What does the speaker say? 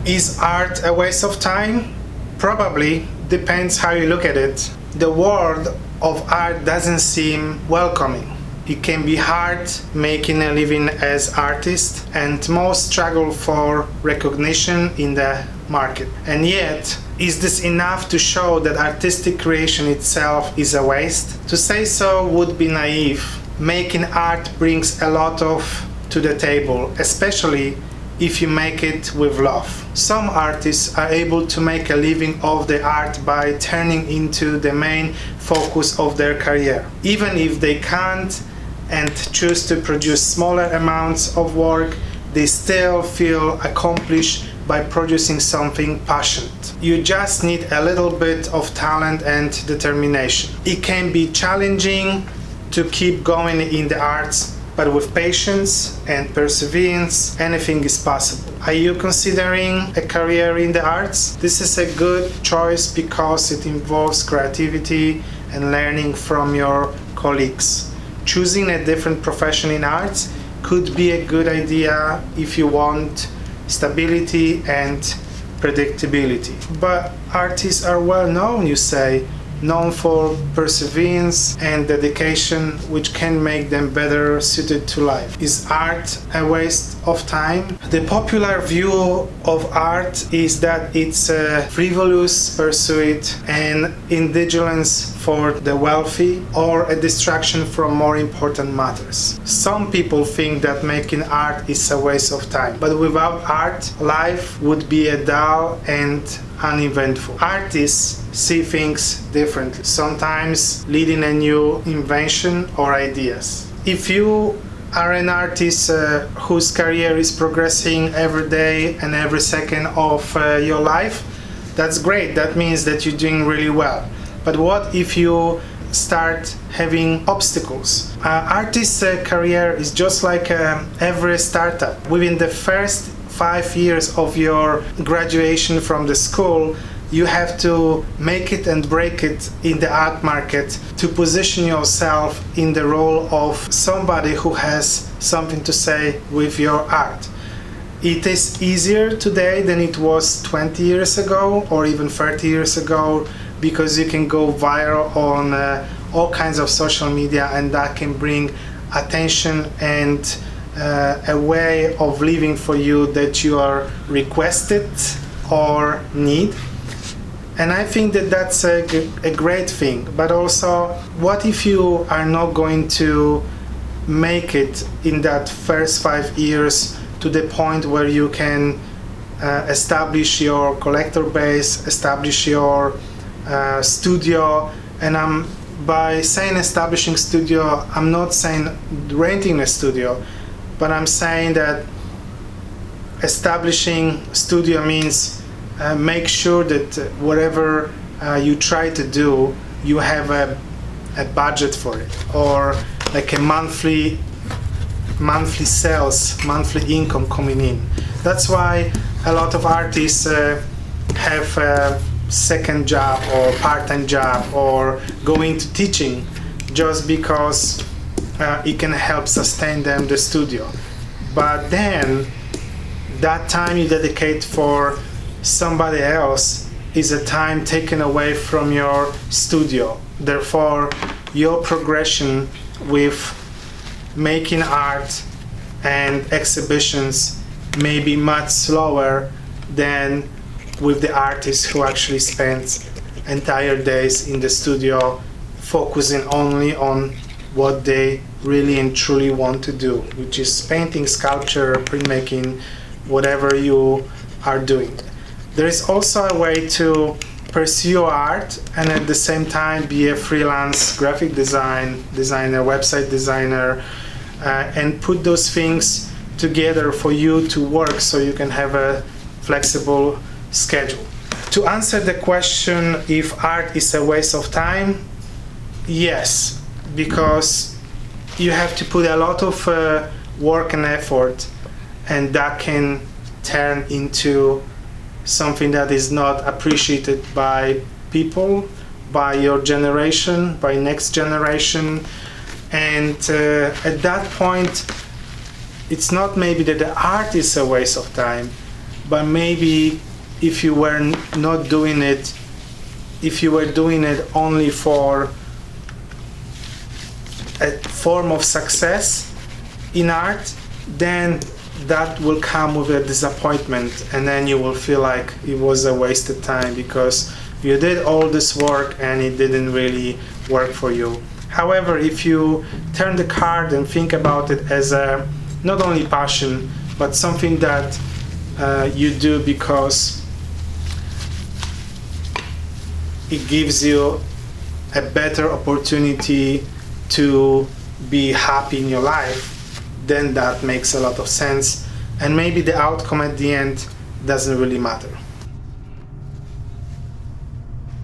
Is art a waste of time? Probably, depends how you look at it. The world of art doesn't seem welcoming. It can be hard making a living as artist, and most struggle for recognition in the market. And yet, is this enough to show that artistic creation itself is a waste? To say so would be naive. Making art brings a lot to the table, especially if you make it with love. Some artists are able to make a living of the art by turning into the main focus of their career. Even if they can't and choose to produce smaller amounts of work, they still feel accomplished by producing something passionate. You just need a little bit of talent and determination. It can be challenging to keep going in the arts, but with patience and perseverance, anything is possible. Are you considering a career in the arts? This is a good choice because it involves creativity and learning from your colleagues. Choosing a different profession in arts could be a good idea if you want stability and predictability. But artists are well known, you say, known for perseverance and dedication, which can make them better suited to life. Is art a waste of time? The popular view of art is that it's a frivolous pursuit and indulgence for the wealthy, or a distraction from more important matters. Some people think that making art is a waste of time, but without art, life would be a dull and uneventful. Artists see things differently, sometimes leading a new invention or ideas. If you are an artist whose career is progressing every day and every second of your life, that's great. That means that you're doing really well. But what if you start having obstacles? Artist's career is just like every startup. Within the first 5 years of your graduation from the school, you have to make it and break it in the art market to position yourself in the role of somebody who has something to say with your art. It is easier today than it was 20 years ago or even 30 years ago, because you can go viral on all kinds of social media, and that can bring attention and a way of living for you that you are requested or need. And I think that that's a great thing. But also, what if you are not going to make it in that first 5 years to the point where you can establish your collector base, establish your studio? And by saying establishing studio, I'm not saying renting a studio, but I'm saying that establishing studio means make sure that whatever you try to do, you have a budget for it, or like a monthly sales, monthly income coming in. That's why a lot of artists have a second job or part-time job or go into teaching, just because it can help sustain them the studio. But then that time you dedicate for somebody else is a time taken away from your studio. Therefore, your progression with making art and exhibitions may be much slower than with the artists who actually spend entire days in the studio focusing only on what they really and truly want to do, which is painting, sculpture, printmaking, whatever you are doing. There is also a way to pursue art and at the same time be a freelance graphic designer, website designer, and put those things together for you to work so you can have a flexible schedule. To answer the question if art is a waste of time, yes, because you have to put a lot of work and effort, and that can turn into something that is not appreciated by people, by your generation, by next generation. And at that point, it's not maybe that the art is a waste of time, but maybe if you were not doing it, if you were doing it only for a form of success in art, then that will come with a disappointment, and then you will feel like it was a wasted time because you did all this work and it didn't really work for you. However, if you turn the card and think about it as a not only passion, but something that you do because it gives you a better opportunity to be happy in your life, then that makes a lot of sense, and maybe the outcome at the end doesn't really matter.